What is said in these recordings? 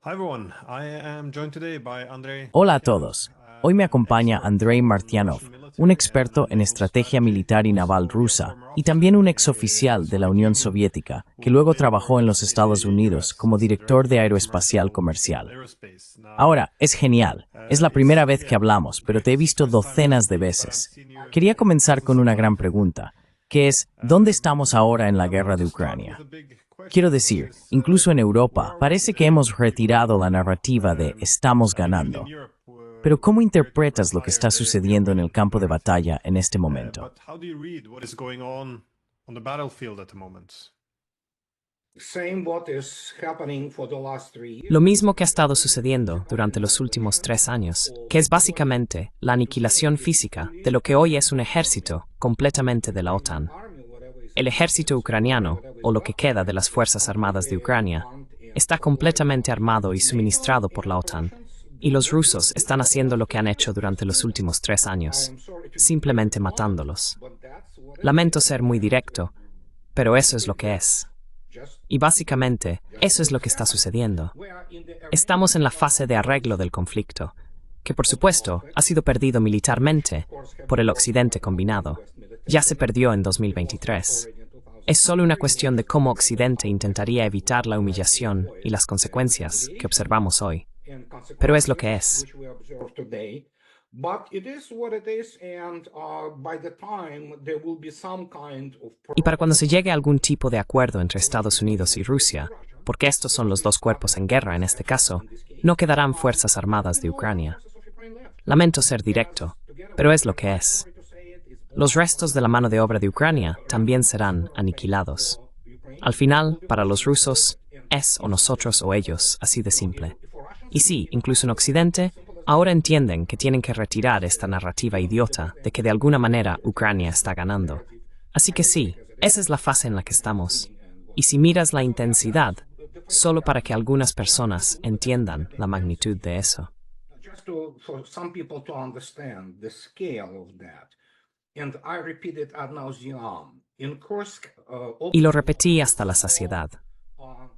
Hi everyone, I am joined today by Andrei. Hola a todos. Hoy me acompaña Andrei Martyanov, un experto en estrategia militar y naval rusa y también un exoficial de la Unión Soviética, que luego trabajó en los Estados Unidos como director de aeroespacial comercial. Ahora, es genial. Es la primera vez que hablamos, pero te he visto docenas de veces. Quería comenzar con una gran pregunta, que es, ¿dónde estamos ahora en la guerra de Ucrania? Quiero decir, incluso en Europa, parece que hemos retirado la narrativa de estamos ganando. Pero ¿cómo interpretas lo que está sucediendo en el campo de batalla en este momento? Lo mismo que ha estado sucediendo durante los últimos 3 años, que es básicamente la aniquilación física de lo que hoy es un ejército completamente de la OTAN. El ejército ucraniano, o lo que queda de las Fuerzas Armadas de Ucrania, está completamente armado y suministrado por la OTAN, y los rusos están haciendo lo que han hecho durante los últimos 3 años, simplemente matándolos. Lamento ser muy directo, pero eso es lo que es. Y básicamente, eso es lo que está sucediendo. Estamos en la fase de arreglo del conflicto, que por supuesto ha sido perdido militarmente por el Occidente combinado. Ya se perdió en 2023. Es solo una cuestión de cómo Occidente intentaría evitar la humillación y las consecuencias que observamos hoy. Pero es lo que es. Y para cuando se llegue a algún tipo de acuerdo entre Estados Unidos y Rusia, porque estos son los dos cuerpos en guerra en este caso, no quedarán fuerzas armadas de Ucrania. Lamento ser directo, pero es lo que es. Los restos de la mano de obra de Ucrania también serán aniquilados. Al final, para los rusos, es o nosotros o ellos, así de simple. Y sí, incluso en Occidente, ahora entienden que tienen que retirar esta narrativa idiota de que de alguna manera Ucrania está ganando. Así que sí, esa es la fase en la que estamos. Y si miras la intensidad, solo para que algunas personas entiendan la magnitud de eso. Y lo repetí hasta la saciedad.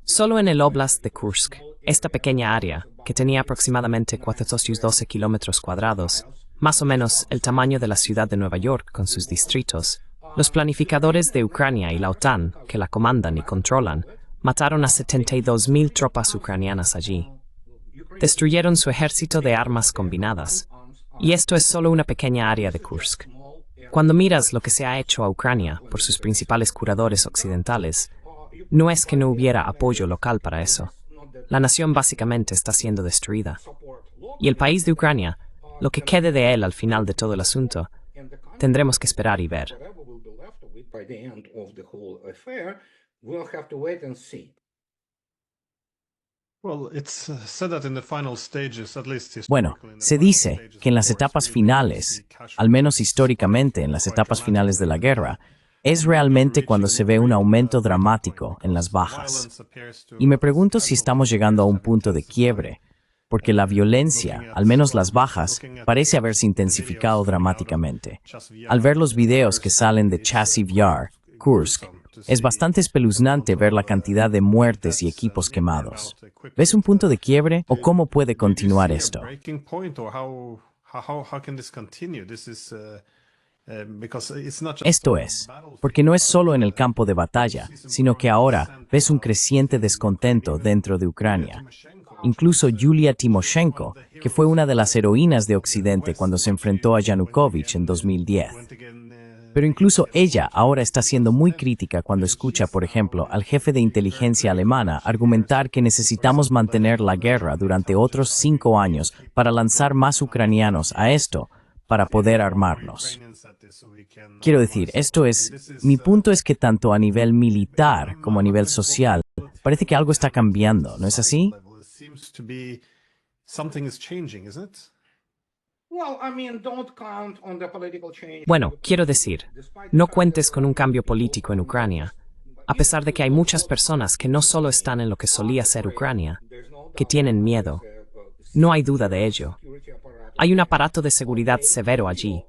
Solo en el Oblast de Kursk, esta pequeña área, que tenía aproximadamente 412 kilómetros cuadrados, más o menos el tamaño de la ciudad de Nueva York con sus distritos, los planificadores de Ucrania y la OTAN, que la comandan y controlan, mataron a 72.000 tropas ucranianas allí. Destruyeron su ejército de armas combinadas. Y esto es solo una pequeña área de Kursk. Cuando miras lo que se ha hecho a Ucrania por sus principales curadores occidentales, no es que no hubiera apoyo local para eso. La nación básicamente está siendo destruida. Y el país de Ucrania, lo que quede de él al final de todo el asunto, tendremos que esperar y ver. Bueno, se dice que en las etapas finales, al menos históricamente en las etapas finales de la guerra, es realmente cuando se ve un aumento dramático en las bajas. Y me pregunto si estamos llegando a un punto de quiebre, porque la violencia, al menos las bajas, parece haberse intensificado dramáticamente. Al ver los videos que salen de Chasiv Yar, Kursk, es bastante espeluznante ver la cantidad de muertes y equipos quemados. ¿Ves un punto de quiebre o cómo puede continuar esto? Esto es, porque no es solo en el campo de batalla, sino que ahora ves un creciente descontento dentro de Ucrania. Incluso Yulia Timoshenko, que fue una de las heroínas de Occidente cuando se enfrentó a Yanukovych en 2010. Pero incluso ella ahora está siendo muy crítica cuando escucha, por ejemplo, al jefe de inteligencia alemana argumentar que necesitamos mantener la guerra durante otros 5 años para lanzar más ucranianos a esto, para poder armarnos. Quiero decir, mi punto es que tanto a nivel militar como a nivel social, parece que algo está cambiando, ¿no es así? Bueno, quiero decir, no cuentes con un cambio político en Ucrania, a pesar de que hay muchas personas que no solo están en lo que solía ser Ucrania, que tienen miedo. No hay duda de ello. Hay un aparato de seguridad severo allí.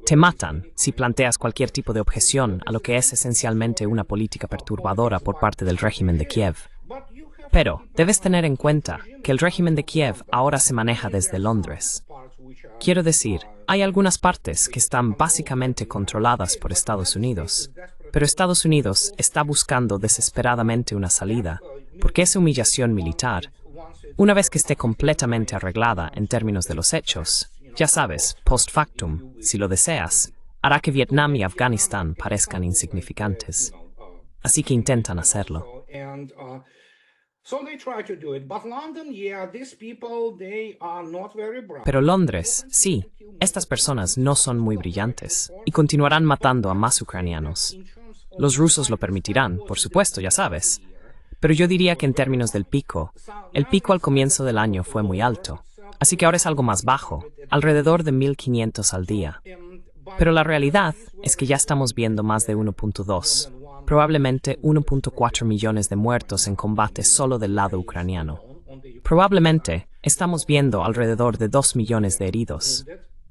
Te matan si planteas cualquier tipo de objeción a lo que es esencialmente una política perturbadora por parte del régimen de Kiev. Pero debes tener en cuenta que el régimen de Kiev ahora se maneja desde Londres. Quiero decir, hay algunas partes que están básicamente controladas por Estados Unidos, pero Estados Unidos está buscando desesperadamente una salida, porque esa humillación militar, una vez que esté completamente arreglada en términos de los hechos, ya sabes, post factum, si lo deseas, hará que Vietnam y Afganistán parezcan insignificantes. Así que intentan hacerlo. Pero Londres, sí, estas personas no son muy brillantes y continuarán matando a más ucranianos. Los rusos lo permitirán, por supuesto, ya sabes. Pero yo diría que en términos del pico, el pico al comienzo del año fue muy alto. Así que ahora es algo más bajo, alrededor de 1.500 al día. Pero la realidad es que ya estamos viendo más de 1.2, probablemente 1.4 millones de muertos en combate solo del lado ucraniano. Probablemente estamos viendo alrededor de 2 millones de heridos.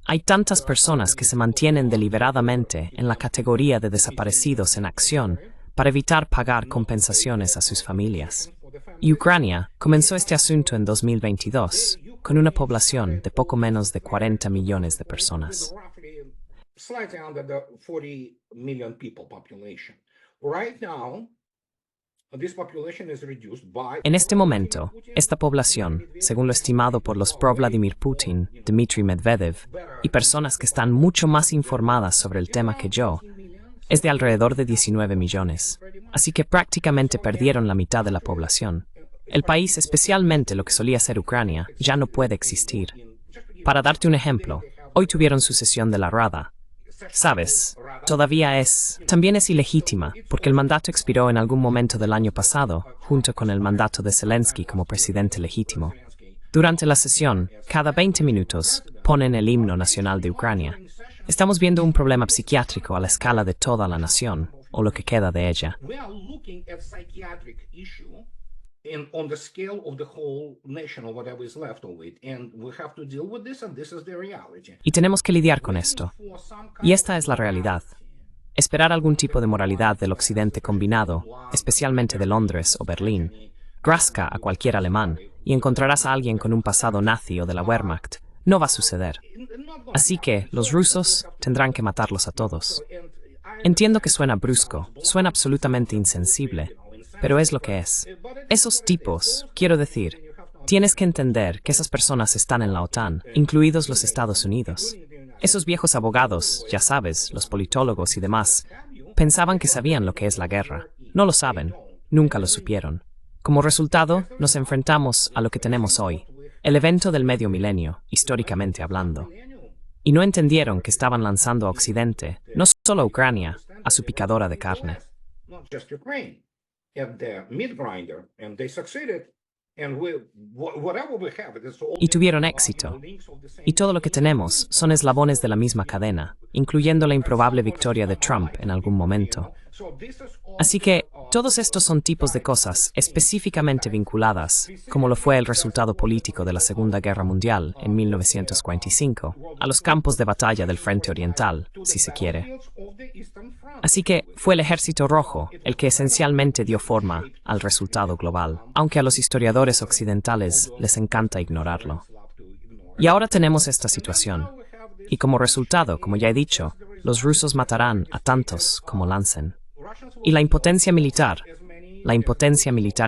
Hay tantas personas que se mantienen deliberadamente en la categoría de desaparecidos en acción para evitar pagar compensaciones a sus familias. Y Ucrania comenzó este asunto en 2022, con una población de poco menos de 40 millones de personas. En este momento, esta población, según lo estimado por los pro-Vladimir Putin, Dmitry Medvedev, y personas que están mucho más informadas sobre el tema que yo, es de alrededor de 19 millones. Así que prácticamente perdieron la mitad de la población. El país, especialmente lo que solía ser Ucrania, ya no puede existir. Para darte un ejemplo, hoy tuvieron su sesión de la Rada. Sabes, también es ilegítima, porque el mandato expiró en algún momento del año pasado, junto con el mandato de Zelensky como presidente legítimo. Durante la sesión, cada 20 minutos, ponen el himno nacional de Ucrania. Estamos viendo un problema psiquiátrico a la escala de toda la nación, o lo que queda de ella. Y tenemos que lidiar con esto. Y esta es la realidad. Esperar algún tipo de moralidad del occidente combinado, especialmente de Londres o Berlín, rasca a cualquier alemán y encontrarás a alguien con un pasado nazi o de la Wehrmacht. No va a suceder. Así que los rusos tendrán que matarlos a todos. Entiendo que suena brusco, suena absolutamente insensible, pero es lo que es. Esos tipos, quiero decir, tienes que entender que esas personas están en la OTAN, incluidos los Estados Unidos. Esos viejos abogados, ya sabes, los politólogos y demás, pensaban que sabían lo que es la guerra. No lo saben, nunca lo supieron. Como resultado, nos enfrentamos a lo que tenemos hoy, el evento del medio milenio, históricamente hablando. Y no entendieron que estaban lanzando a Occidente, no solo a Ucrania, a su picadora de carne. Y tuvieron éxito. Y todo lo que tenemos son eslabones de la misma cadena, incluyendo la improbable victoria de Trump en algún momento. Así que, todos estos son tipos de cosas específicamente vinculadas, como lo fue el resultado político de la Segunda Guerra Mundial en 1945, a los campos de batalla del Frente Oriental, si se quiere. Así que fue el Ejército Rojo el que esencialmente dio forma al resultado global, aunque a los historiadores occidentales les encanta ignorarlo. Y ahora tenemos esta situación. Y como resultado, como ya he dicho, los rusos matarán a tantos como lancen. Y la impotencia militar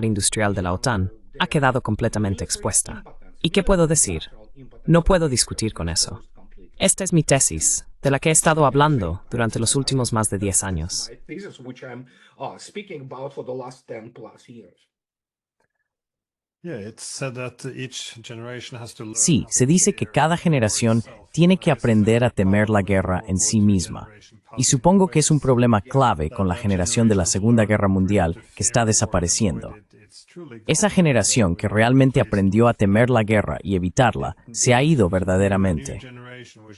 industrial de la OTAN, ha quedado completamente expuesta. ¿Y qué puedo decir? No puedo discutir con eso. Esta es mi tesis, de la que he estado hablando durante los últimos más de 10 años. Sí, se dice que cada generación tiene que aprender a temer la guerra en sí misma. Y supongo que es un problema clave con la generación de la Segunda Guerra Mundial que está desapareciendo. Esa generación que realmente aprendió a temer la guerra y evitarla se ha ido verdaderamente.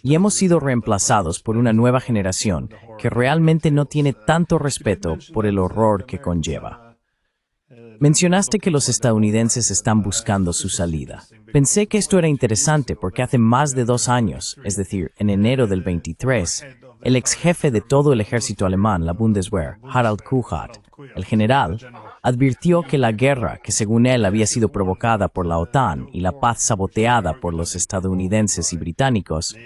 Y hemos sido reemplazados por una nueva generación que realmente no tiene tanto respeto por el horror que conlleva. Mencionaste que los estadounidenses están buscando su salida. Pensé que esto era interesante porque hace más de 2 años, es decir, en enero del 23, el ex jefe de todo el ejército alemán, la Bundeswehr, Harald Kuchat, el general, advirtió que la guerra, que según él había sido provocada por la OTAN y la paz saboteada por los estadounidenses y británicos,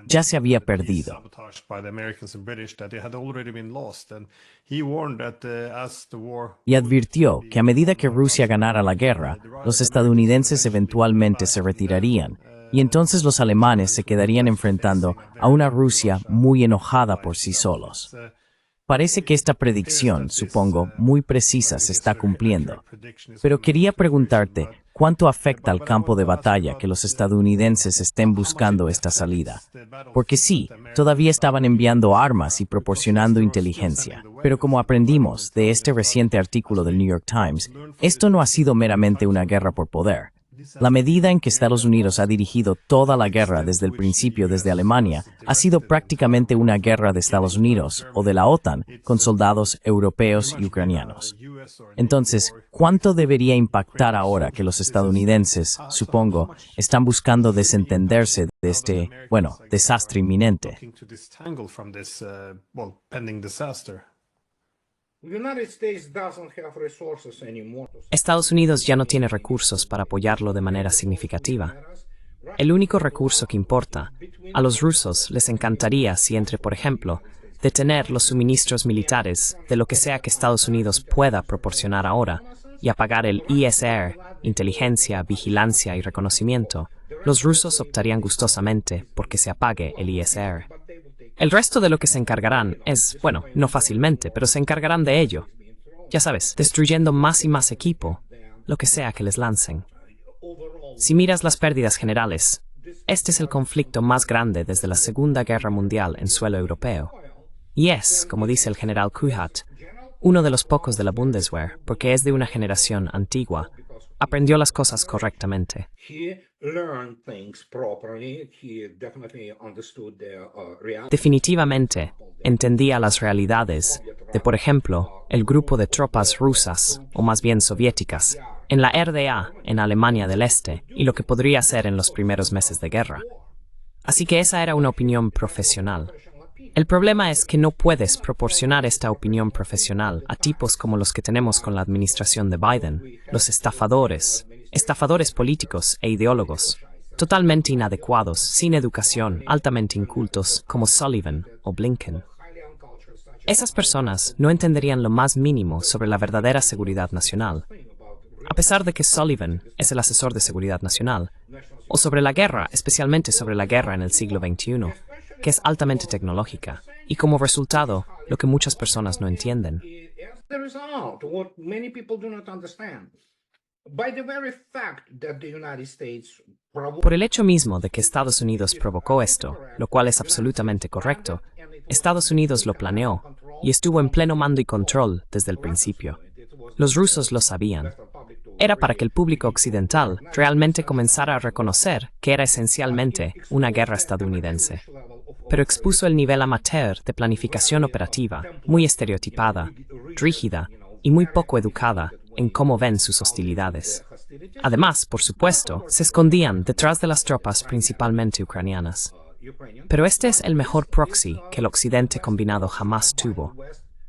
ya se había perdido. Y advirtió que a medida que Rusia ganara la guerra, los estadounidenses eventualmente se retirarían, y entonces los alemanes se quedarían enfrentando a una Rusia muy enojada por sí solos. Parece que esta predicción, supongo, muy precisa se está cumpliendo. Pero quería preguntarte, ¿cuánto afecta al campo de batalla que los estadounidenses estén buscando esta salida? Porque sí, todavía estaban enviando armas y proporcionando inteligencia. Pero como aprendimos de este reciente artículo del New York Times, esto no ha sido meramente una guerra por poder. La medida en que Estados Unidos ha dirigido toda la guerra desde el principio desde Alemania ha sido prácticamente una guerra de Estados Unidos o de la OTAN con soldados europeos y ucranianos. Entonces, ¿cuánto debería impactar ahora que los estadounidenses, supongo, están buscando desentenderse de este, desastre inminente? Estados Unidos ya no tiene recursos para apoyarlo de manera significativa. El único recurso que importa, a los rusos les encantaría si entre, por ejemplo, detener los suministros militares de lo que sea que Estados Unidos pueda proporcionar ahora y apagar el ISR, inteligencia, vigilancia y reconocimiento, los rusos optarían gustosamente porque se apague el ISR. El resto de lo que se encargarán es, no fácilmente, pero se encargarán de ello. Ya sabes, destruyendo más y más equipo, lo que sea que les lancen. Si miras las pérdidas generales, este es el conflicto más grande desde la Segunda Guerra Mundial en suelo europeo. Y es, como dice el general Kuhat, uno de los pocos de la Bundeswehr, porque es de una generación antigua, aprendió las cosas correctamente. Definitivamente, entendía las realidades de, por ejemplo, el grupo de tropas rusas, o más bien soviéticas, en la RDA, en Alemania del Este, y lo que podría ser en los primeros meses de guerra. Así que esa era una opinión profesional. El problema es que no puedes proporcionar esta opinión profesional a tipos como los que tenemos con la administración de Biden, los estafadores políticos e ideólogos, totalmente inadecuados, sin educación, altamente incultos, como Sullivan o Blinken. Esas personas no entenderían lo más mínimo sobre la verdadera seguridad nacional, a pesar de que Sullivan es el asesor de seguridad nacional, o sobre la guerra, especialmente sobre la guerra en el siglo XXI, que es altamente tecnológica, y como resultado, lo que muchas personas no entienden. Por el hecho mismo de que Estados Unidos provocó esto, lo cual es absolutamente correcto, Estados Unidos lo planeó y estuvo en pleno mando y control desde el principio. Los rusos lo sabían. Era para que el público occidental realmente comenzara a reconocer que era esencialmente una guerra estadounidense. Pero expuso el nivel amateur de planificación operativa, muy estereotipada, rígida y muy poco educada en cómo ven sus hostilidades. Además, por supuesto, se escondían detrás de las tropas principalmente ucranianas. Pero este es el mejor proxy que el Occidente combinado jamás tuvo.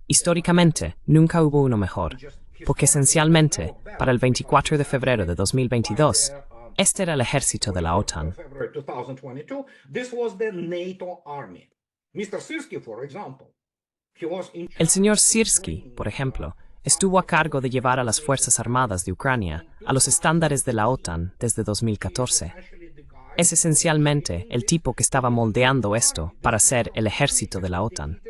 Históricamente, nunca hubo uno mejor, porque esencialmente, para el 24 de febrero de 2022, este era el ejército de la OTAN. El señor Syrski, por ejemplo, estuvo a cargo de llevar a las Fuerzas Armadas de Ucrania a los estándares de la OTAN desde 2014. Es esencialmente el tipo que estaba moldeando esto para ser el ejército de la OTAN.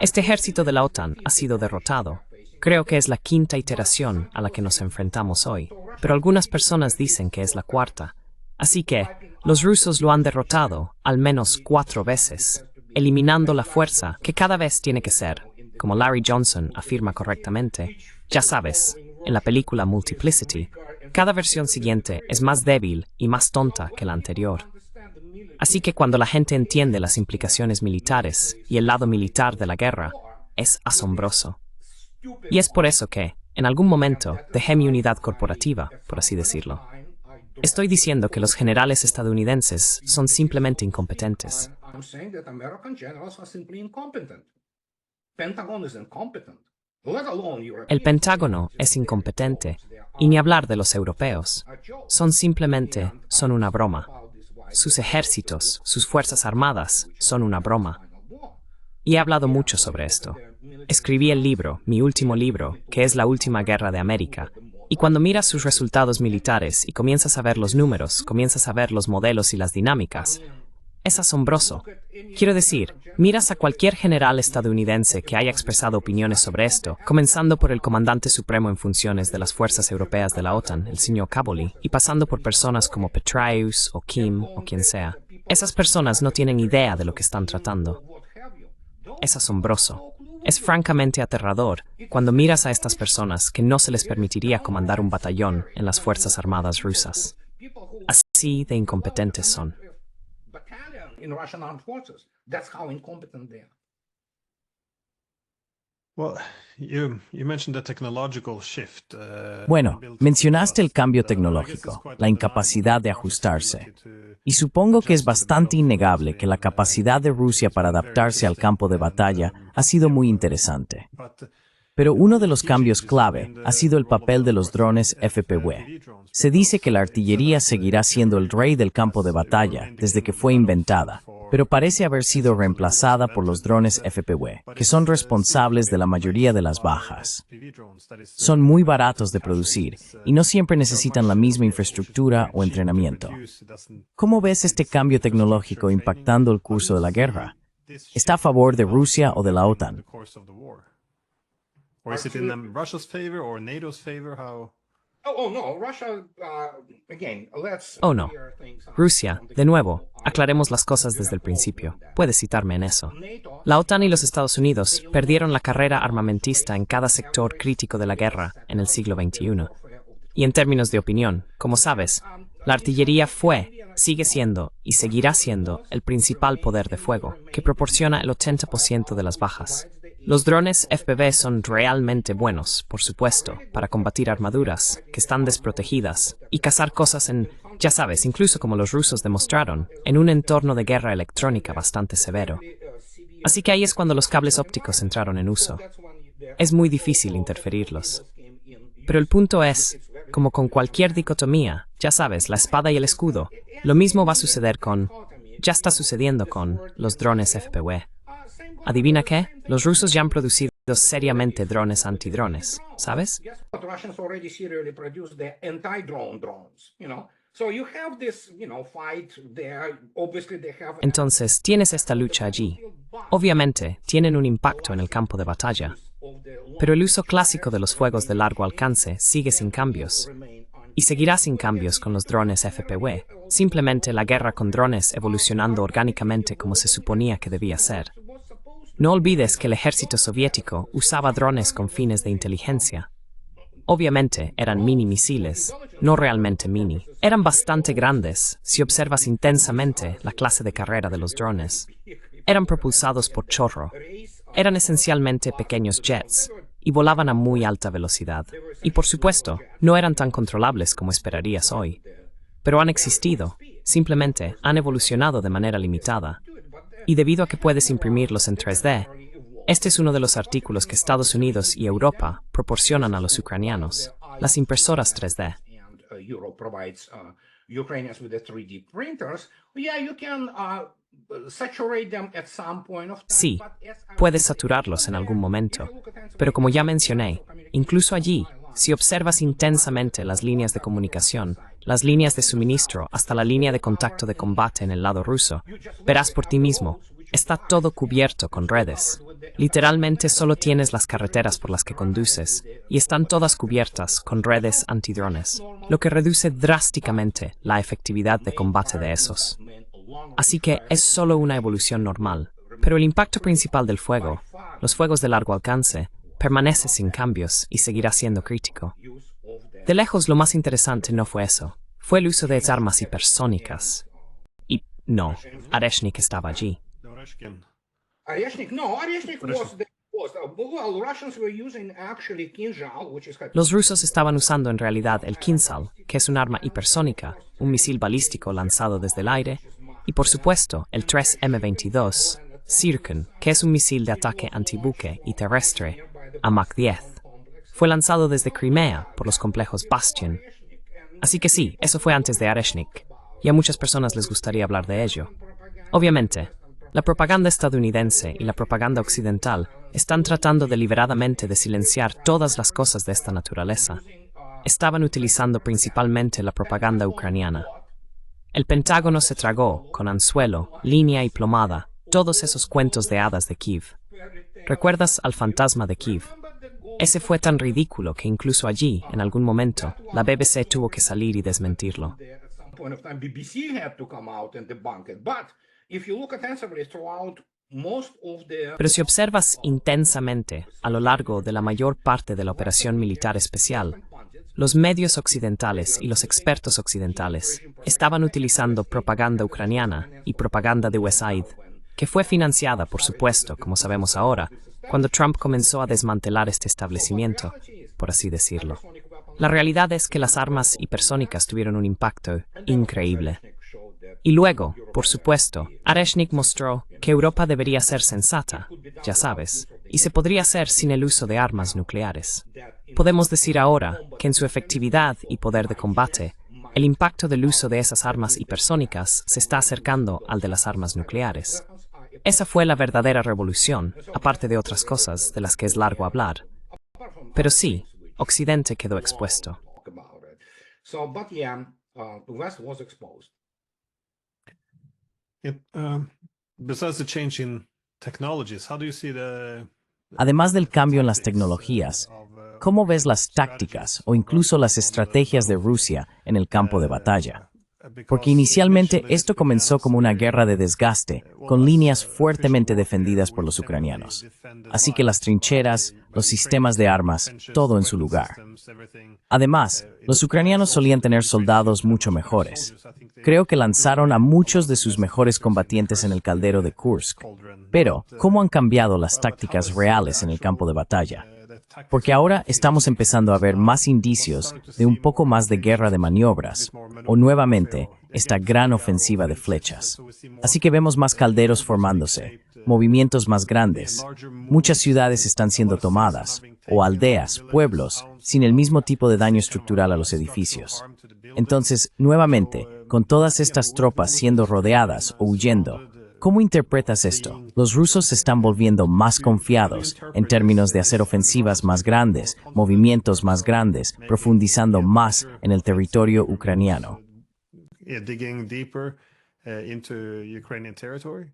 Este ejército de la OTAN ha sido derrotado. Creo que es la quinta iteración a la que nos enfrentamos hoy, pero algunas personas dicen que es la cuarta. Así que, los rusos lo han derrotado al menos 4 veces, eliminando la fuerza que cada vez tiene que ser, como Larry Johnson afirma correctamente. Ya sabes, en la película Multiplicity, cada versión siguiente es más débil y más tonta que la anterior. Así que cuando la gente entiende las implicaciones militares y el lado militar de la guerra, es asombroso. Y es por eso que, en algún momento, dejé mi unidad corporativa, por así decirlo. Estoy diciendo que los generales estadounidenses son simplemente incompetentes. El Pentágono es incompetente, y ni hablar de los europeos. Son una broma. Sus ejércitos, sus fuerzas armadas, son una broma. Y he hablado mucho sobre esto. Escribí el libro, mi último libro, que es La Última Guerra de América. Y cuando miras sus resultados militares y comienzas a ver los números, comienzas a ver los modelos y las dinámicas, es asombroso. Quiero decir, miras a cualquier general estadounidense que haya expresado opiniones sobre esto, comenzando por el comandante supremo en funciones de las fuerzas europeas de la OTAN, el señor Kaboli, y pasando por personas como Petraeus o Kim o quien sea. Esas personas no tienen idea de lo que están tratando. Es asombroso. Es francamente aterrador cuando miras a estas personas que no se les permitiría comandar un batallón en las Fuerzas Armadas rusas. Así de incompetentes son. Bueno, mencionaste el cambio tecnológico, la incapacidad de ajustarse. Y supongo que es bastante innegable que la capacidad de Rusia para adaptarse al campo de batalla ha sido muy interesante. Pero uno de los cambios clave ha sido el papel de los drones FPV. Se dice que la artillería seguirá siendo el rey del campo de batalla desde que fue inventada, pero parece haber sido reemplazada por los drones FPV, que son responsables de la mayoría de las bajas. Son muy baratos de producir y no siempre necesitan la misma infraestructura o entrenamiento. ¿Cómo ves este cambio tecnológico impactando el curso de la guerra? ¿Está a favor de Rusia o de la OTAN? Or is it in Russia's favor or NATO's favor? How? Oh no. Rusia, de nuevo, aclaremos las cosas desde el principio. Puedes citarme en eso. La OTAN y los Estados Unidos perdieron la carrera armamentista en cada sector crítico de la guerra en el siglo XXI. Y en términos de opinión, como sabes, la artillería fue, sigue siendo y seguirá siendo el principal poder de fuego, que proporciona el 80% de las bajas. Los drones FPV son realmente buenos, por supuesto, para combatir armaduras que están desprotegidas y cazar cosas ya sabes, incluso como los rusos demostraron, en un entorno de guerra electrónica bastante severo. Así que ahí es cuando los cables ópticos entraron en uso. Es muy difícil interferirlos. Pero el punto es, como con cualquier dicotomía, ya sabes, la espada y el escudo, lo mismo va a suceder ya está sucediendo con los drones FPV. ¿Adivina qué? Los rusos ya han producido seriamente drones antidrones, ¿sabes? Entonces, tienes esta lucha allí. Obviamente, tienen un impacto en el campo de batalla. Pero el uso clásico de los fuegos de largo alcance sigue sin cambios. Y seguirá sin cambios con los drones FPV. Simplemente la guerra con drones evolucionando orgánicamente como se suponía que debía ser. No olvides que el ejército soviético usaba drones con fines de inteligencia. Obviamente eran mini misiles, no realmente mini. Eran bastante grandes, si observas intensamente la clase de carrera de los drones. Eran propulsados por chorro. Eran esencialmente pequeños jets y volaban a muy alta velocidad. Y por supuesto, no eran tan controlables como esperarías hoy. Pero han existido, simplemente han evolucionado de manera limitada. Y debido a que puedes imprimirlos en 3D, este es uno de los artículos que Estados Unidos y Europa proporcionan a los ucranianos, las impresoras 3D. Sí, puedes saturarlos en algún momento, pero como ya mencioné, incluso allí, si observas intensamente las líneas de comunicación, las líneas de suministro hasta la línea de contacto de combate en el lado ruso, verás por ti mismo, está todo cubierto con redes. Literalmente solo tienes las carreteras por las que conduces, y están todas cubiertas con redes antidrones, lo que reduce drásticamente la efectividad de combate de esos. Así que es solo una evolución normal, pero el impacto principal del fuego, los fuegos de largo alcance, permanece sin cambios y seguirá siendo crítico. De lejos lo más interesante no fue eso, fue el uso de armas hipersónicas. Y no, Areshnik estaba allí. Los rusos estaban usando en realidad el Kinzhal, que es un arma hipersónica, un misil balístico lanzado desde el aire, y por supuesto el 3M-22, Sirkon, que es un misil de ataque antibuque y terrestre, a Mach 10. Fue lanzado desde Crimea por los complejos Bastion. Así que sí, eso fue antes de Areshnik, y a muchas personas les gustaría hablar de ello. Obviamente, la propaganda estadounidense y la propaganda occidental están tratando deliberadamente de silenciar todas las cosas de esta naturaleza. Estaban utilizando principalmente la propaganda ucraniana. El Pentágono se tragó, con anzuelo, línea y plomada, todos esos cuentos de hadas de Kiev. ¿Recuerdas al fantasma de Kiev? Ese fue tan ridículo que incluso allí, en algún momento, la BBC tuvo que salir y desmentirlo. Pero si observas intensamente a lo largo de la mayor parte de la operación militar especial, los medios occidentales y los expertos occidentales estaban utilizando propaganda ucraniana y propaganda de USAID, que fue financiada, por supuesto, como sabemos ahora, cuando Trump comenzó a desmantelar este establecimiento, por así decirlo. La realidad es que las armas hipersónicas tuvieron un impacto increíble. Y luego, por supuesto, Areshnik mostró que Europa debería ser sensata, ya sabes, y se podría hacer sin el uso de armas nucleares. Podemos decir ahora que en su efectividad y poder de combate, el impacto del uso de esas armas hipersónicas se está acercando al de las armas nucleares. Esa fue la verdadera revolución, aparte de otras cosas de las que es largo hablar. Pero sí, Occidente quedó expuesto. Besides the change in technologies, how do you see the Además del cambio en las tecnologías, ¿cómo ves las tácticas o incluso las estrategias de Rusia en el campo de batalla? Porque inicialmente esto comenzó como una guerra de desgaste, con líneas fuertemente defendidas por los ucranianos. Así que las trincheras, los sistemas de armas, todo en su lugar. Además, los ucranianos solían tener soldados mucho mejores. Creo que lanzaron a muchos de sus mejores combatientes en el caldero de Kursk. Pero, ¿cómo han cambiado las tácticas reales en el campo de batalla? Porque ahora estamos empezando a ver más indicios de un poco más de guerra de maniobras, o nuevamente, esta gran ofensiva de flechas. Así que vemos más calderos formándose, movimientos más grandes. Muchas ciudades están siendo tomadas, o aldeas, pueblos, sin el mismo tipo de daño estructural a los edificios. Entonces, nuevamente, con todas estas tropas siendo rodeadas o huyendo, ¿cómo interpretas esto? Los rusos se están volviendo más confiados en términos de hacer ofensivas más grandes, movimientos más grandes, profundizando más en el territorio ucraniano. digging deeper into Ukrainian territory?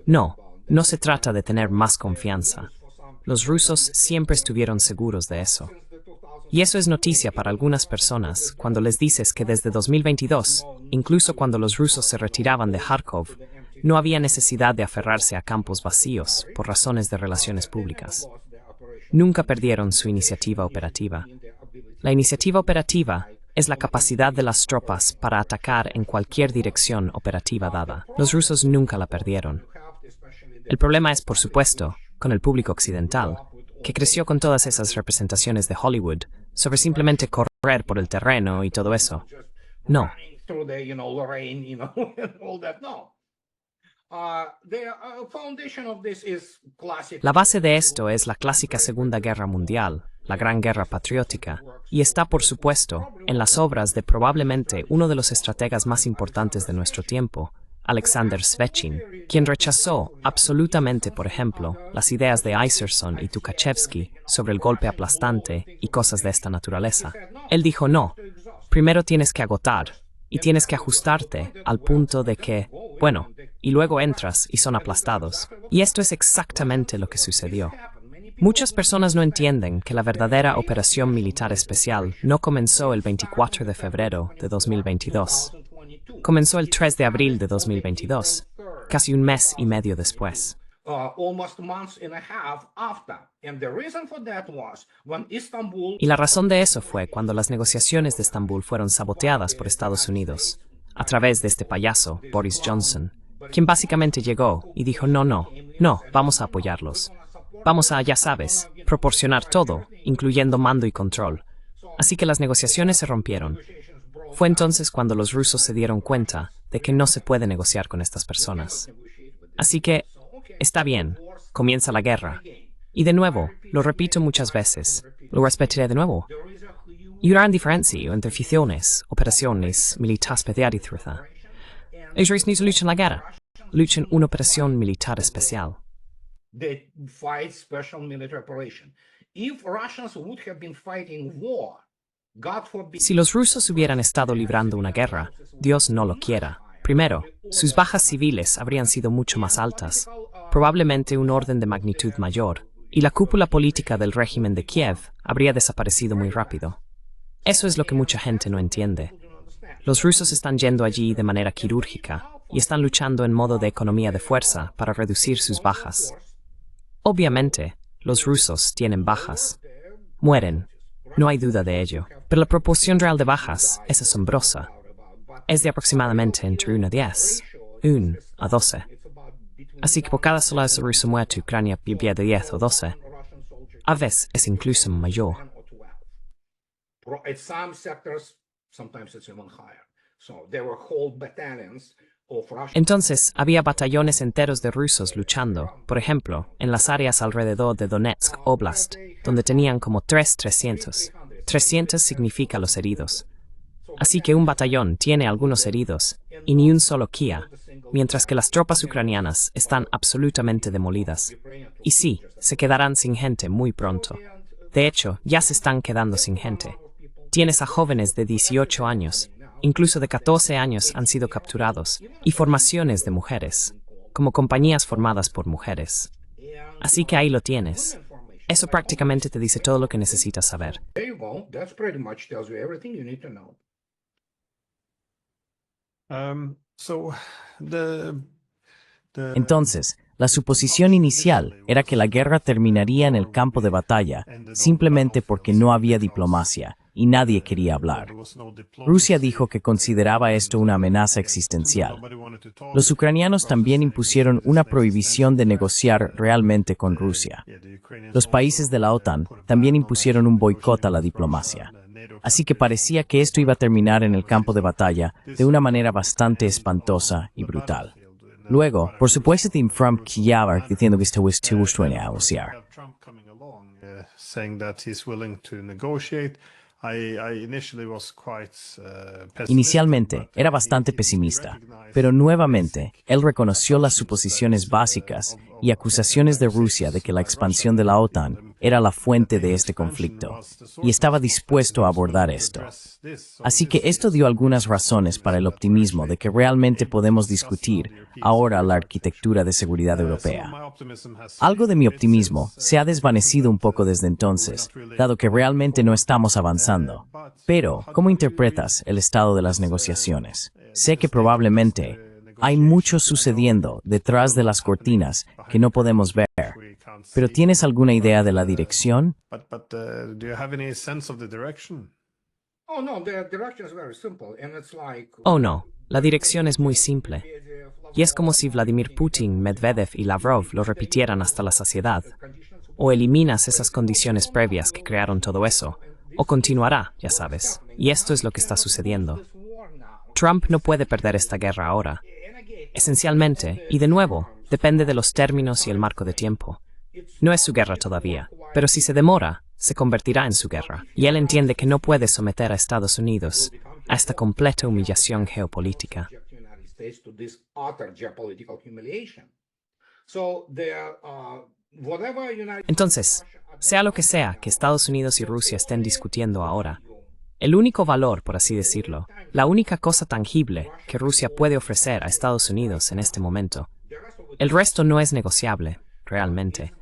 No, no se trata de tener más confianza. Los rusos siempre estuvieron seguros de eso. Y eso es noticia para algunas personas cuando les dices que desde 2022, incluso cuando los rusos se retiraban de Kharkov, no había necesidad de aferrarse a campos vacíos por razones de relaciones públicas. Nunca perdieron su iniciativa operativa. La iniciativa operativa es la capacidad de las tropas para atacar en cualquier dirección operativa dada. Los rusos nunca la perdieron. El problema es, por supuesto, con el público occidental, que creció con todas esas representaciones de Hollywood sobre simplemente correr por el terreno y todo eso. No. La base de esto es la clásica Segunda Guerra Mundial, la Gran Guerra Patriótica, y está, por supuesto, en las obras de probablemente uno de los estrategas más importantes de nuestro tiempo, Alexander Svechin, quien rechazó absolutamente, por ejemplo, las ideas de Iserson y Tukhachevsky sobre el golpe aplastante y cosas de esta naturaleza. Él dijo no, primero tienes que agotar y tienes que ajustarte al punto de que, bueno, y luego entras y son aplastados. Y esto es exactamente lo que sucedió. Muchas personas no entienden que la verdadera operación militar especial no comenzó el 24 de febrero de 2022. Comenzó el 3 de abril de 2022, casi un mes y medio después. Y la razón de eso fue cuando las negociaciones de Estambul fueron saboteadas por Estados Unidos, a través de este payaso, Boris Johnson, quien básicamente llegó y dijo no, vamos a apoyarlos. Vamos a, ya sabes, proporcionar todo, incluyendo mando y control. Así que las negociaciones se rompieron. Fue entonces cuando los rusos se dieron cuenta de que no se puede negociar con estas personas. Así que, está bien, comienza la guerra. Y de nuevo, lo repito muchas veces, lo repetiré de nuevo. Y una gran diferencia entre ficciones, operaciones militar especializadas. Ellos no luchan la guerra, luchan una operación militar especial. They fight special military operation. If Russians would have been fighting war, God forbid. Si los rusos hubieran estado librando una guerra, Dios no lo quiera. Primero, sus bajas civiles habrían sido mucho más altas, probablemente un orden de magnitud mayor, y la cúpula política del régimen de Kiev habría desaparecido muy rápido. Eso es lo que mucha gente no entiende. Los rusos están yendo allí de manera quirúrgica y están luchando en modo de economía de fuerza para reducir sus bajas. Obviamente, los rusos tienen bajas. Mueren, no hay duda de ello, pero la proporción real de bajas es asombrosa. Es de aproximadamente entre 1 a 10, 1 a 12. Así que por cada soldado ruso muerto, Ucrania pierde 10 o 12. A veces es incluso mayor. At some sectors, sometimes it's even higher. So there were whole battalions of Russian. Entonces, había batallones enteros de rusos luchando, por ejemplo, en las áreas alrededor de Donetsk Oblast, donde tenían como 300. 300 significa los heridos. Así que un batallón tiene algunos heridos, y ni un solo Kia, mientras que las tropas ucranianas están absolutamente demolidas. Y sí, se quedarán sin gente muy pronto. De hecho, ya se están quedando sin gente. Tienes a jóvenes de 18 años, incluso de 14 años han sido capturados, y formaciones de mujeres, como compañías formadas por mujeres. Así que ahí lo tienes. Eso prácticamente te dice todo lo que necesitas saber. There you go. That's pretty much tells you everything you need to know. So the Entonces, la suposición inicial era que la guerra terminaría en el campo de batalla, simplemente porque no había diplomacia y nadie quería hablar. Rusia dijo que consideraba esto una amenaza existencial. Los ucranianos también impusieron una prohibición de negociar realmente con Rusia. Los países de la OTAN también impusieron un boicot a la diplomacia. Así que parecía que esto iba a terminar en el campo de batalla de una manera bastante espantosa y brutal. Luego, por supuesto, Trump diciendo que esto es a negociar. Trump coming along, saying that he's willing to negotiate. I initially was quite pessimistic, Inicialmente, era bastante pesimista, pero nuevamente, él reconoció las suposiciones básicas y acusaciones de Rusia de que la expansión de la OTAN era la fuente de este conflicto, y estaba dispuesto a abordar esto. Así que esto dio algunas razones para el optimismo de que realmente podemos discutir ahora la arquitectura de seguridad europea. Algo de mi optimismo se ha desvanecido un poco desde entonces, dado que realmente no estamos avanzando. Pero, ¿cómo interpretas el estado de las negociaciones? Sé que probablemente hay mucho sucediendo detrás de las cortinas que no podemos ver. Pero ¿tienes alguna idea de la dirección? Do you have any sense of the direction? Oh no, the direction is very simple, and it's like. Oh no, la dirección es muy simple. Y es como si Vladimir Putin, Medvedev y Lavrov lo repitieran hasta la saciedad. O eliminas esas condiciones previas que crearon todo eso, o continuará, ya sabes. Y esto es lo que está sucediendo. Trump no puede perder esta guerra ahora. Esencialmente, y de nuevo, depende de los términos y el marco de tiempo. No es su guerra todavía, pero si se demora, se convertirá en su guerra. Y él entiende que no puede someter a Estados Unidos a esta completa humillación geopolítica. Entonces, sea lo que sea que Estados Unidos y Rusia estén discutiendo ahora, el único valor, por así decirlo, la única cosa tangible que Rusia puede ofrecer a Estados Unidos en este momento, el resto no es negociable, realmente.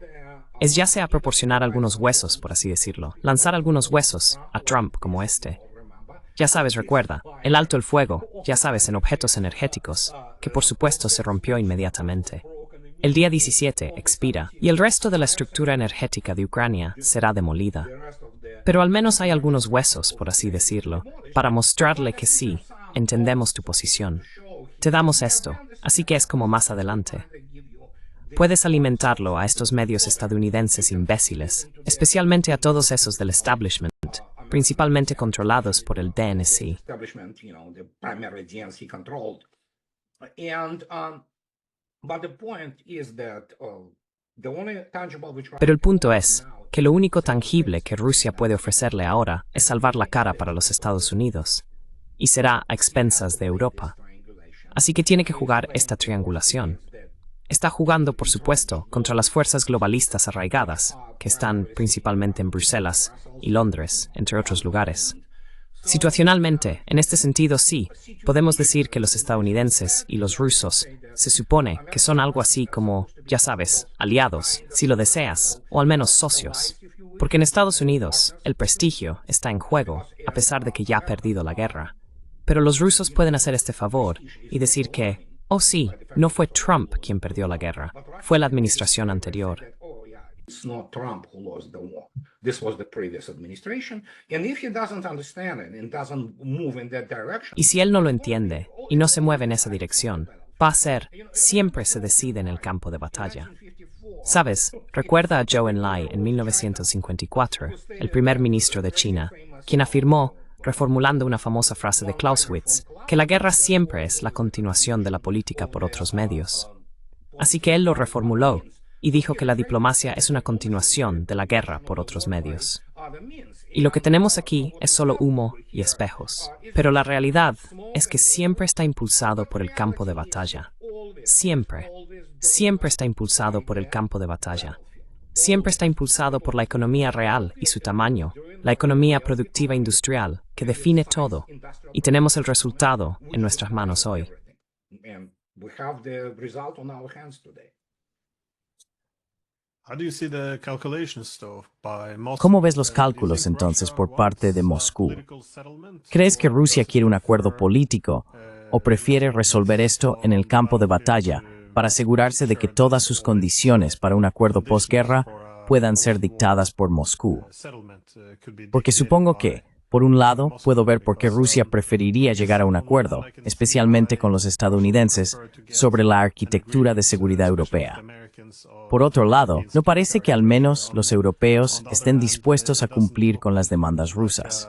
Es ya sea proporcionar algunos huesos, por así decirlo, lanzar algunos huesos a Trump como este. Ya sabes, recuerda, el alto el fuego, ya sabes, en objetos energéticos, que por supuesto se rompió inmediatamente. El día 17 expira y el resto de la estructura energética de Ucrania será demolida. Pero al menos hay algunos huesos, por así decirlo, para mostrarle que sí, entendemos tu posición. Te damos esto, así que es como más adelante. Puedes alimentarlo a estos medios estadounidenses imbéciles, especialmente a todos esos del establishment, principalmente controlados por el DNC. But the point is that Pero el punto es que lo único tangible que Rusia puede ofrecerle ahora es salvar la cara para los Estados Unidos, y será a expensas de Europa. Así que tiene que jugar esta triangulación. Está jugando, por supuesto, contra las fuerzas globalistas arraigadas, que están principalmente en Bruselas y Londres, entre otros lugares. Situacionalmente, en este sentido sí, podemos decir que los estadounidenses y los rusos se supone que son algo así como, ya sabes, aliados, si lo deseas, o al menos socios. Porque en Estados Unidos, el prestigio está en juego, a pesar de que ya ha perdido la guerra. Pero los rusos pueden hacer este favor y decir que, oh sí, no fue Trump quien perdió la guerra, fue la administración anterior. It's not Trump who lost the war. This was the previous administration. And if he doesn't understand it and doesn't move in that direction, Y si él no lo entiende y no se mueve en esa dirección, va a ser, siempre se decide en el campo de batalla. ¿Sabes? Recuerda a Zhou Enlai en 1954, el primer ministro de China, quien afirmó, reformulando una famosa frase de Clausewitz, que la guerra siempre es la continuación de la política por otros medios. Así que él lo reformuló y dijo que la diplomacia es una continuación de la guerra por otros medios. Y lo que tenemos aquí es solo humo y espejos. Pero la realidad es que siempre está impulsado por el campo de batalla. Siempre. Siempre está impulsado por el campo de batalla. Siempre está impulsado por la economía real y su tamaño, la economía productiva industrial, que define todo. Y tenemos el resultado en nuestras manos hoy. and we have the result on our hands today. ¿Cómo ves los cálculos entonces por parte de Moscú? ¿Crees que Rusia quiere un acuerdo político o prefiere resolver esto en el campo de batalla para asegurarse de que todas sus condiciones para un acuerdo posguerra puedan ser dictadas por Moscú? Porque supongo que, por un lado, puedo ver por qué Rusia preferiría llegar a un acuerdo, especialmente con los estadounidenses, sobre la arquitectura de seguridad europea. Por otro lado, no parece que al menos los europeos estén dispuestos a cumplir con las demandas rusas.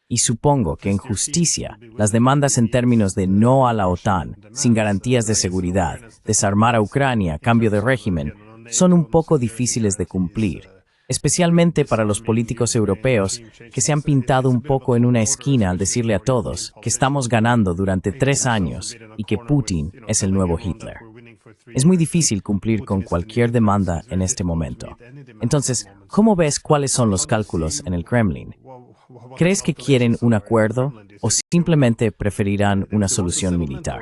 Y supongo que en justicia, las demandas en términos de no a la OTAN, sin garantías de seguridad, desarmar a Ucrania, cambio de régimen, son un poco difíciles de cumplir, especialmente para los políticos europeos que se han pintado un poco en una esquina al decirle a todos que estamos ganando durante 3 años y que Putin es el nuevo Hitler. Es muy difícil cumplir con cualquier demanda en este momento. Entonces, ¿cómo ves cuáles son los cálculos en el Kremlin? ¿Crees que quieren un acuerdo o simplemente preferirán una solución militar?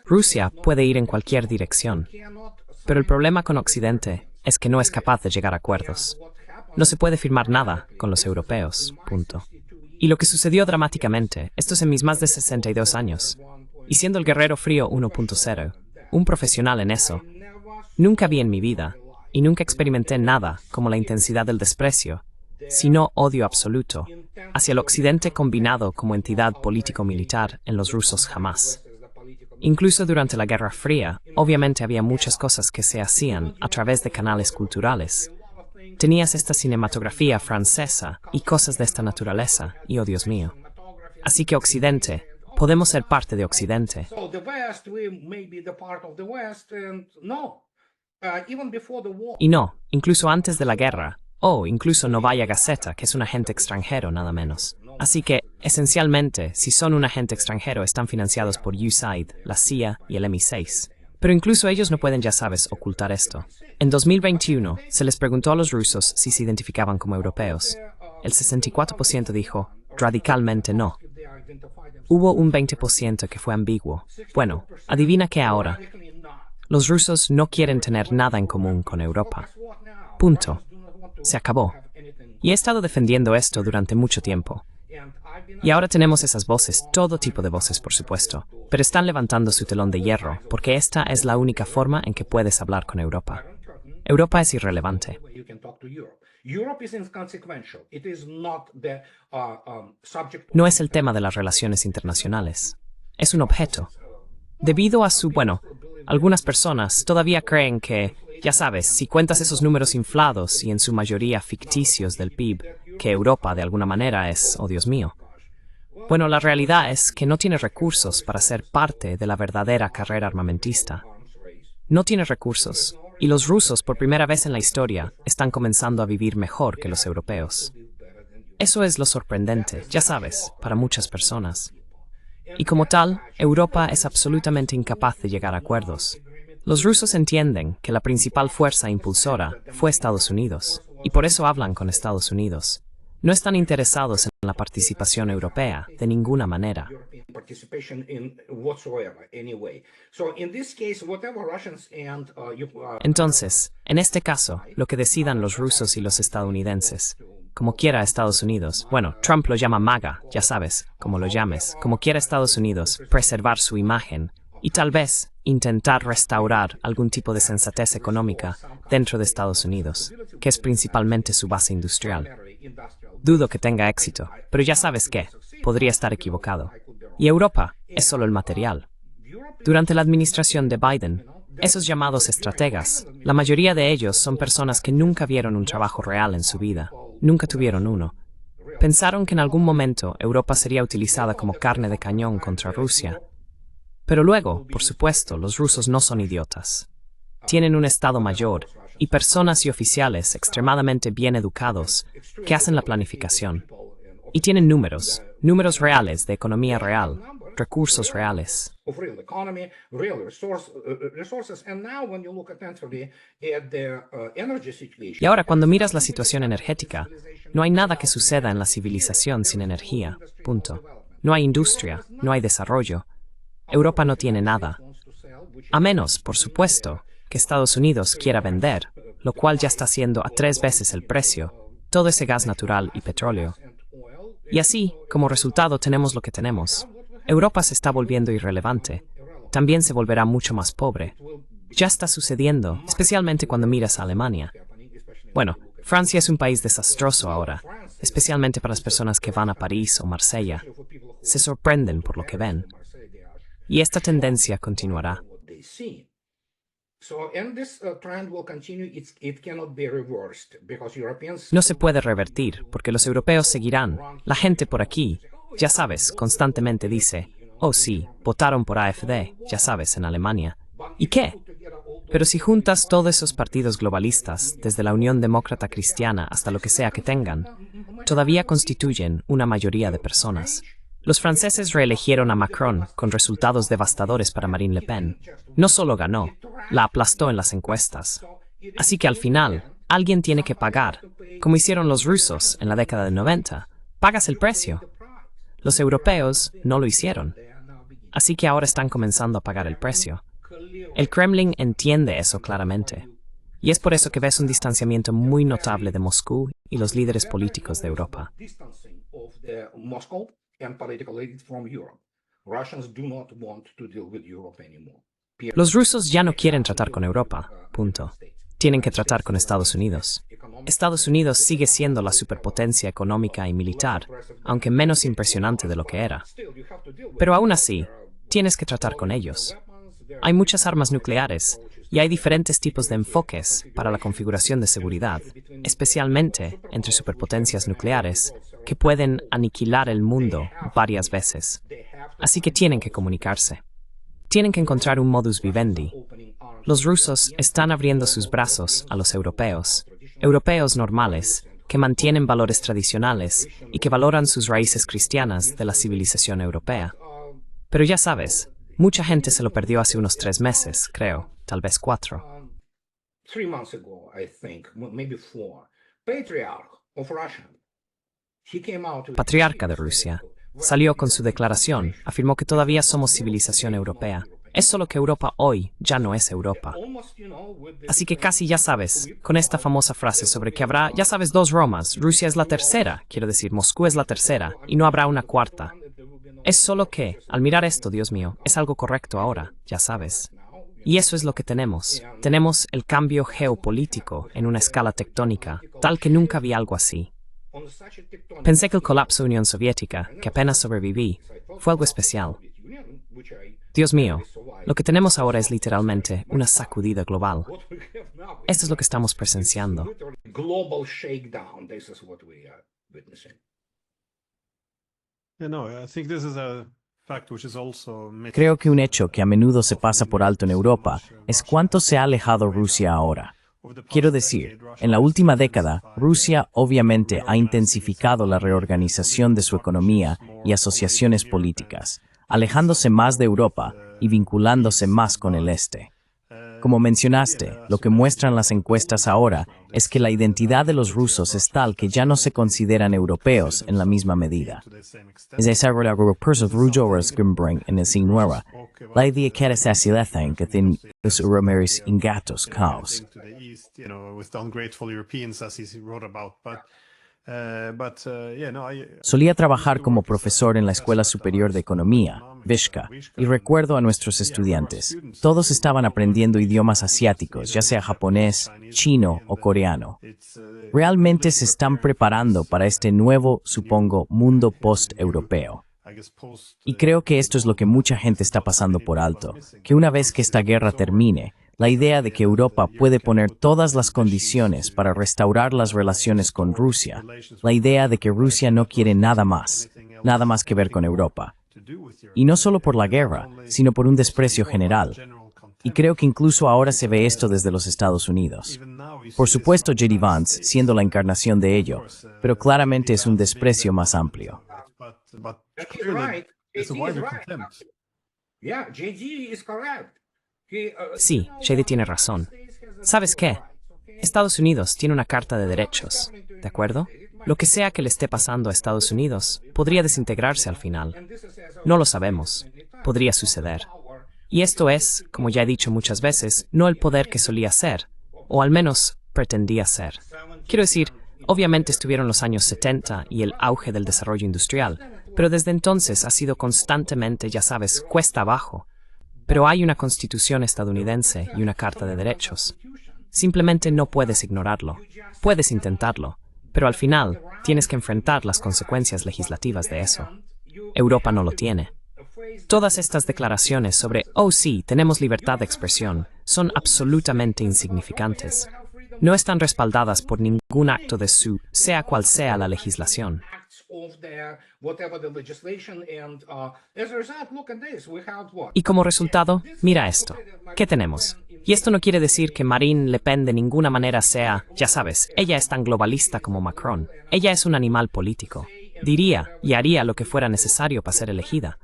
Rusia puede ir en cualquier dirección, pero el problema con Occidente es que no es capaz de llegar a acuerdos. No se puede firmar nada con los europeos, punto. Y lo que sucedió dramáticamente, esto es en mis más de 62 años, y siendo el guerrero frío 1.0, un profesional en eso, nunca vi en mi vida, y nunca experimenté nada como la intensidad del desprecio, sino odio absoluto, hacia el Occidente combinado como entidad político-militar en los rusos jamás. Incluso durante la Guerra Fría, obviamente había muchas cosas que se hacían a través de canales culturales. Tenías esta cinematografía francesa y cosas de esta naturaleza, y oh Dios mío. Así que Occidente, podemos ser parte de Occidente. Y no, incluso antes de la guerra, o incluso Novaya Gazeta, que es un agente extranjero nada menos. Así que, esencialmente, si son un agente extranjero, están financiados por USAID, la CIA y el MI6. Pero incluso ellos no pueden, ya sabes, ocultar esto. En 2021, se les preguntó a los rusos si se identificaban como europeos. El 64% dijo, radicalmente no. Hubo un 20% que fue ambiguo. Bueno, adivina qué ahora. Los rusos no quieren tener nada en común con Europa. Punto. Se acabó. Y he estado defendiendo esto durante mucho tiempo. Y ahora tenemos esas voces, todo tipo de voces, por supuesto, pero están levantando su telón de hierro, porque esta es la única forma en que puedes hablar con Europa. Europa es irrelevante. No es el tema de las relaciones internacionales. Es un objeto. Debido a su, algunas personas todavía creen que, ya sabes, si cuentas esos números inflados y en su mayoría ficticios del PIB, que Europa de alguna manera es, oh Dios mío. Bueno, la realidad es que no tiene recursos para ser parte de la verdadera carrera armamentista. No tiene recursos, y los rusos, por primera vez en la historia, están comenzando a vivir mejor que los europeos. Eso es lo sorprendente, ya sabes, para muchas personas. Y como tal, Europa es absolutamente incapaz de llegar a acuerdos. Los rusos entienden que la principal fuerza impulsora fue Estados Unidos, y por eso hablan con Estados Unidos. No están interesados en la participación europea de ninguna manera. Entonces, en este caso, lo que decidan los rusos y los estadounidenses, como quiera Estados Unidos, bueno, Trump lo llama MAGA, ya sabes, como lo llames, como quiera Estados Unidos, preservar su imagen y tal vez intentar restaurar algún tipo de sensatez económica dentro de Estados Unidos, que es principalmente su base industrial. Dudo que tenga éxito, pero ya sabes qué, podría estar equivocado. Y Europa es solo el material. Durante la administración de Biden, esos llamados estrategas, la mayoría de ellos son personas que nunca vieron un trabajo real en su vida, nunca tuvieron uno. Pensaron que en algún momento Europa sería utilizada como carne de cañón contra Rusia. Pero luego, por supuesto, los rusos no son idiotas. Tienen un Estado Mayor y personas y oficiales extremadamente bien educados que hacen la planificación. Y tienen números reales de economía real, recursos reales. Y ahora, cuando miras la situación energética, no hay nada que suceda en la civilización sin energía, punto. No hay industria, no hay desarrollo. Europa no tiene nada. A menos, por supuesto, que Estados Unidos quiera vender, lo cual ya está haciendo a 3 veces el precio, todo ese gas natural y petróleo. Y así, como resultado, tenemos lo que tenemos. Europa se está volviendo irrelevante. También se volverá mucho más pobre. Ya está sucediendo, especialmente cuando miras a Alemania. Bueno, Francia es un país desastroso ahora, especialmente para las personas que van a París o Marsella. Se sorprenden por lo que ven. Y esta tendencia continuará. No se puede revertir, porque los europeos seguirán. La gente por aquí, ya sabes, constantemente dice, oh sí, votaron por AfD, ya sabes, en Alemania. ¿Y qué? Pero si juntas todos esos partidos globalistas, desde la Unión Demócrata Cristiana hasta lo que sea que tengan, todavía constituyen una mayoría de personas. Los franceses reeligieron a Macron con resultados devastadores para Marine Le Pen. No solo ganó, la aplastó en las encuestas. Así que al final, alguien tiene que pagar, como hicieron los rusos en la década del 90. Pagas el precio. Los europeos no lo hicieron. Así que ahora están comenzando a pagar el precio. El Kremlin entiende eso claramente. Y es por eso que ves un distanciamiento muy notable de Moscú y los líderes políticos de Europa. Los rusos ya no quieren tratar con Europa, punto. Tienen que tratar con Estados Unidos. Estados Unidos sigue siendo la superpotencia económica y militar, aunque menos impresionante de lo que era. Pero aún así, tienes que tratar con ellos. Hay muchas armas nucleares, y hay diferentes tipos de enfoques para la configuración de seguridad, especialmente entre superpotencias nucleares, que pueden aniquilar el mundo varias veces. Así que tienen que comunicarse. Tienen que encontrar un modus vivendi. Los rusos están abriendo sus brazos a los europeos normales, que mantienen valores tradicionales y que valoran sus raíces cristianas de la civilización europea. Pero ya sabes, mucha gente se lo perdió hace unos 3 meses, creo, tal vez 4. Patriarca de Rusia salió con su declaración, afirmó que todavía somos civilización europea. Es solo que Europa hoy ya no es Europa. Así que casi ya sabes, con esta famosa frase sobre que habrá, ya sabes, 2 Romas, Rusia es la tercera, quiero decir, Moscú es la tercera, y no habrá una cuarta. Es solo que, al mirar esto, Dios mío, es algo correcto ahora, ya sabes. Y eso es lo que tenemos. Tenemos el cambio geopolítico en una escala tectónica, tal que nunca vi algo así. Pensé que el colapso de Unión Soviética, que apenas sobreviví, fue algo especial. Dios mío, lo que tenemos ahora es literalmente una sacudida global. Esto es lo que estamos presenciando. Creo que un hecho que a menudo se pasa por alto en Europa es cuánto se ha alejado Rusia ahora. Quiero decir, en la última década, Rusia obviamente ha intensificado la reorganización de su economía y asociaciones políticas, alejándose más de Europa y vinculándose más con el este. Como mencionaste, lo que muestran las encuestas ahora es que la identidad de los rusos es tal que ya no se consideran europeos en la misma medida. Es desarrollar europeos rusos en el signuera, la idea que es así la que tienen los europeos ingatos caos. Solía trabajar como profesor en la Escuela Superior de Economía, Vishka, y recuerdo a nuestros estudiantes. Todos estaban aprendiendo idiomas asiáticos, ya sea japonés, chino o coreano. Realmente se están preparando para este nuevo, supongo, mundo post-europeo. Y creo que esto es lo que mucha gente está pasando por alto, que una vez que esta guerra termine, la idea de que Europa puede poner todas las condiciones para restaurar las relaciones con Rusia, la idea de que Rusia no quiere nada más que ver con Europa. Y no solo por la guerra, sino por un desprecio general. Y creo que incluso ahora se ve esto desde los Estados Unidos. Por supuesto, J.D. Vance siendo la encarnación de ello, pero claramente es un desprecio más amplio. Sí, JD tiene razón. ¿Sabes qué? Estados Unidos tiene una carta de derechos, ¿de acuerdo? Lo que sea que le esté pasando a Estados Unidos podría desintegrarse al final. No lo sabemos. Podría suceder. Y esto es, como ya he dicho muchas veces, no el poder que solía ser, o al menos pretendía ser. Quiero decir, obviamente estuvieron los años 70 y el auge del desarrollo industrial, pero desde entonces ha sido constantemente, ya sabes, cuesta abajo. Pero hay una constitución estadounidense y una carta de derechos. Simplemente no puedes ignorarlo. Puedes intentarlo, pero al final tienes que enfrentar las consecuencias legislativas de eso. Europa no lo tiene. Todas estas declaraciones sobre, oh sí, tenemos libertad de expresión, son absolutamente insignificantes. No están respaldadas por ningún acto de sea cual sea la legislación. Y como resultado, mira esto. ¿Qué tenemos? Y esto no quiere decir que Marine Le Pen de ninguna manera sea, ya sabes, ella es tan globalista como Macron. Ella es un animal político. Diría y haría lo que fuera necesario para ser elegida.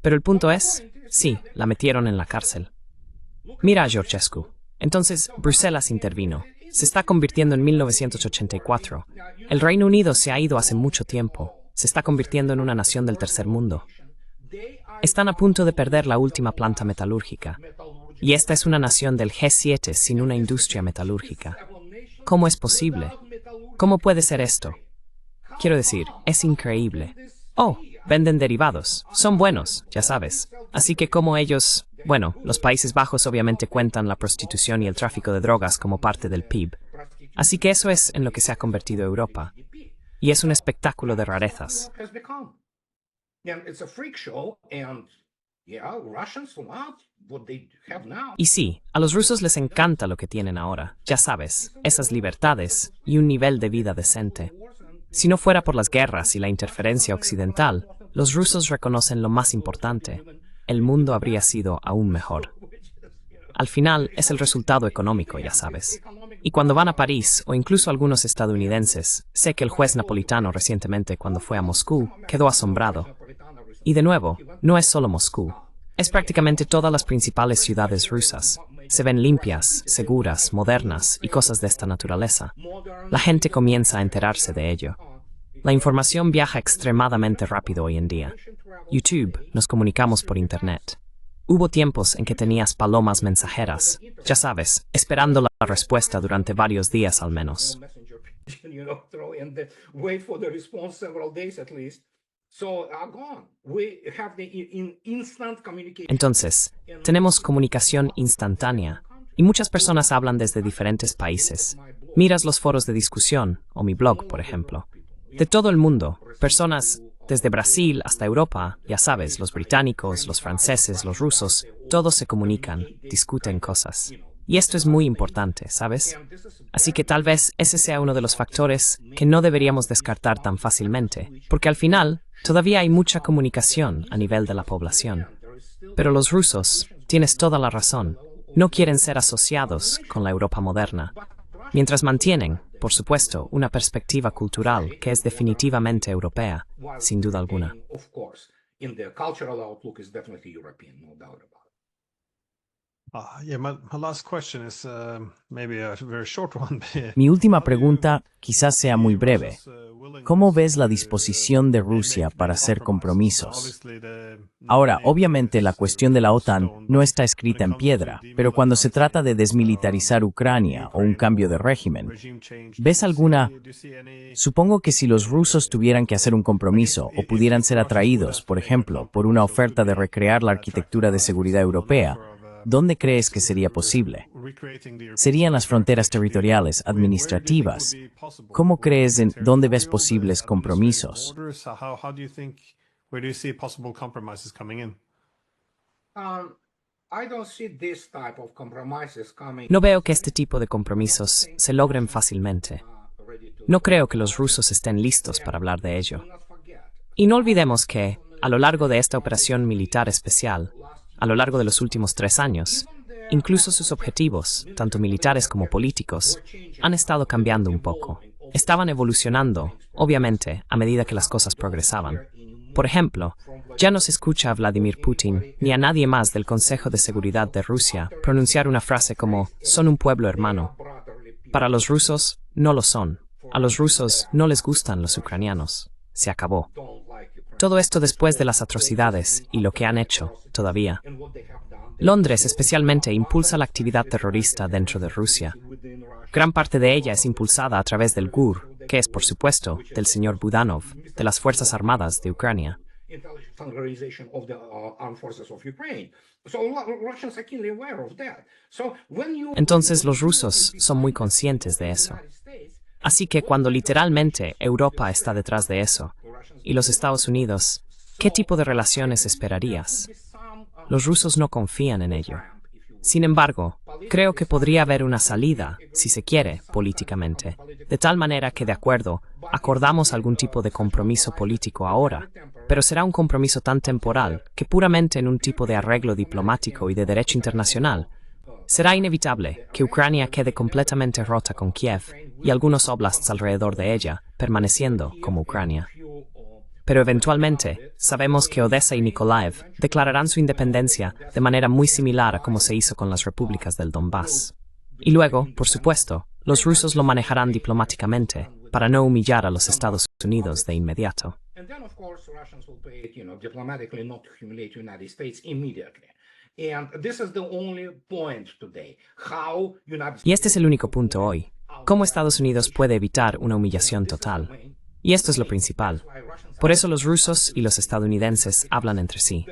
Pero el punto es, sí, la metieron en la cárcel. Mira a Georgescu. Entonces, Bruselas intervino. Se está convirtiendo en 1984. El Reino Unido se ha ido hace mucho tiempo. Se está convirtiendo en una nación del tercer mundo. Están a punto de perder la última planta metalúrgica. Y esta es una nación del G7 sin una industria metalúrgica. ¿Cómo es posible? ¿Cómo puede ser esto? Quiero decir, es increíble. Oh, venden derivados. Son buenos, ya sabes. Así que como ellos... Bueno, los Países Bajos obviamente cuentan la prostitución y el tráfico de drogas como parte del PIB. Así que eso es en lo que se ha convertido Europa. Y es un espectáculo de rarezas. Y sí, a los rusos les encanta lo que tienen ahora, ya sabes, esas libertades y un nivel de vida decente. Si no fuera por las guerras y la interferencia occidental, los rusos reconocen lo más importante. El mundo habría sido aún mejor. Al final, es el resultado económico, ya sabes. Y cuando van a París, o incluso algunos estadounidenses, sé que el juez napolitano recientemente, cuando fue a Moscú, quedó asombrado. Y de nuevo, no es solo Moscú. Es prácticamente todas las principales ciudades rusas. Se ven limpias, seguras, modernas y cosas de esta naturaleza. La gente comienza a enterarse de ello. La información viaja extremadamente rápido hoy en día. YouTube, nos comunicamos por Internet. Hubo tiempos en que tenías palomas mensajeras, ya sabes, esperando la respuesta durante varios días al menos. Entonces, tenemos comunicación instantánea, y muchas personas hablan desde diferentes países. Miras los foros de discusión, o mi blog, por ejemplo. De todo el mundo, personas desde Brasil hasta Europa, ya sabes, los británicos, los franceses, los rusos, todos se comunican, discuten cosas. Y esto es muy importante, ¿sabes? Así que tal vez ese sea uno de los factores que no deberíamos descartar tan fácilmente, porque al final, Todavía hay mucha comunicación a nivel de la población. Pero los rusos, tienes toda la razón, no quieren ser asociados con la Europa moderna, mientras mantienen, por supuesto, una perspectiva cultural que es definitivamente europea, sin duda alguna. Mi última pregunta quizás sea muy breve. ¿Cómo ves la disposición de Rusia para hacer compromisos? Ahora, obviamente la cuestión de la OTAN no está escrita en piedra, pero cuando se trata de desmilitarizar Ucrania o un cambio de régimen, ¿ves alguna? Supongo que si los rusos tuvieran que hacer un compromiso o pudieran ser atraídos, por ejemplo, por una oferta de recrear la arquitectura de seguridad europea, ¿dónde crees que sería posible? ¿Serían las fronteras territoriales, administrativas? ¿Cómo crees en dónde ves posibles compromisos? No veo que este tipo de compromisos se logren fácilmente. No creo que los rusos estén listos para hablar de ello. Y no olvidemos que, a lo largo de esta operación militar especial, a lo largo de los últimos 3 años, incluso sus objetivos, tanto militares como políticos, han estado cambiando un poco. Estaban evolucionando, obviamente, a medida que las cosas progresaban. Por ejemplo, ya no se escucha a Vladimir Putin ni a nadie más del Consejo de Seguridad de Rusia pronunciar una frase como «son un pueblo hermano». Para los rusos, no lo son. A los rusos no les gustan los ucranianos. Se acabó. Todo esto después de las atrocidades y lo que han hecho, todavía. Londres especialmente impulsa la actividad terrorista dentro de Rusia. Gran parte de ella es impulsada a través del GUR, que es, por supuesto, del señor Budanov, de las Fuerzas Armadas de Ucrania. Entonces los rusos son muy conscientes de eso. Así que cuando literalmente Europa está detrás de eso, y los Estados Unidos, ¿qué tipo de relaciones esperarías? Los rusos no confían en ello. Sin embargo, creo que podría haber una salida, si se quiere, políticamente, de tal manera que, de acuerdo, acordamos algún tipo de compromiso político ahora, pero será un compromiso tan temporal que puramente en un tipo de arreglo diplomático y de derecho internacional, será inevitable que Ucrania quede completamente rota con Kiev y algunos oblasts alrededor de ella, permaneciendo como Ucrania. Pero eventualmente, sabemos que Odessa y Mykolaiv declararán su independencia de manera muy similar a como se hizo con las repúblicas del Donbass. Y luego, por supuesto, los rusos lo manejarán diplomáticamente para no humillar a los Estados Unidos de inmediato. Y este es el único punto hoy. ¿Cómo Estados Unidos puede evitar una humillación total? Y esto es lo principal. Por eso los rusos y los estadounidenses hablan entre sí.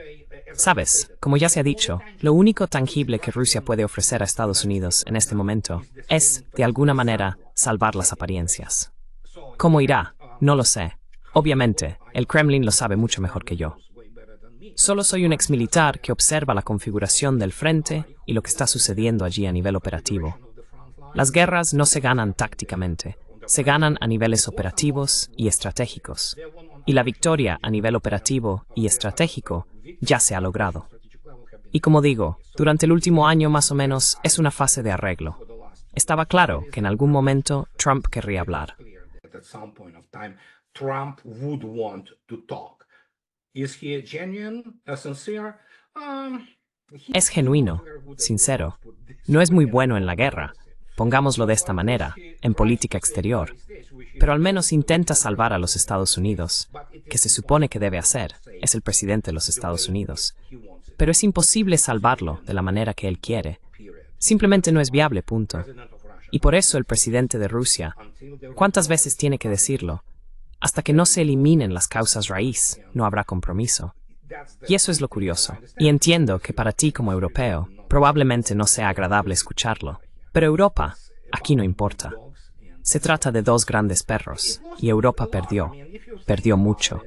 Sabes, como ya se ha dicho, lo único tangible que Rusia puede ofrecer a Estados Unidos en este momento es, de alguna manera, salvar las apariencias. ¿Cómo irá? No lo sé. Obviamente, el Kremlin lo sabe mucho mejor que yo. Solo soy un exmilitar que observa la configuración del frente y lo que está sucediendo allí a nivel operativo. Las guerras no se ganan tácticamente, se ganan a niveles operativos y estratégicos. Y la victoria a nivel operativo y estratégico ya se ha logrado. Y como digo, durante el último año más o menos es una fase de arreglo. Estaba claro que en algún momento Trump querría hablar. Es genuino, sincero. No es muy bueno en la guerra, pongámoslo de esta manera, en política exterior, pero al menos intenta salvar a los Estados Unidos, que se supone que debe hacer, es el presidente de los Estados Unidos. Pero es imposible salvarlo de la manera que él quiere. Simplemente no es viable, punto. Y por eso el presidente de Rusia, ¿cuántas veces tiene que decirlo? Hasta que no se eliminen las causas raíz, no habrá compromiso. Y eso es lo curioso. Y entiendo que para ti como europeo, probablemente no sea agradable escucharlo. Pero Europa, aquí no importa. Se trata de dos grandes perros, y Europa perdió. Perdió mucho.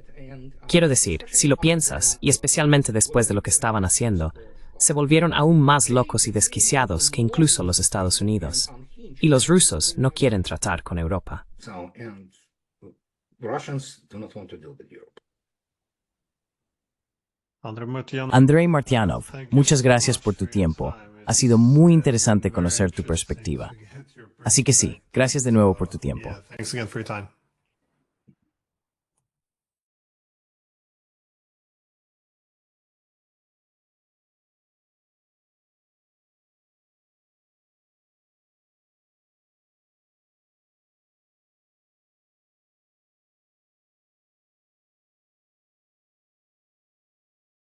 Quiero decir, si lo piensas, y especialmente después de lo que estaban haciendo, se volvieron aún más locos y desquiciados que incluso los Estados Unidos. Y los rusos no quieren tratar con Europa. Andrei Martyanov, muchas gracias por tu tiempo. Ha sido muy interesante conocer tu perspectiva. Así que sí, gracias de nuevo por tu tiempo. Thanks again for your time.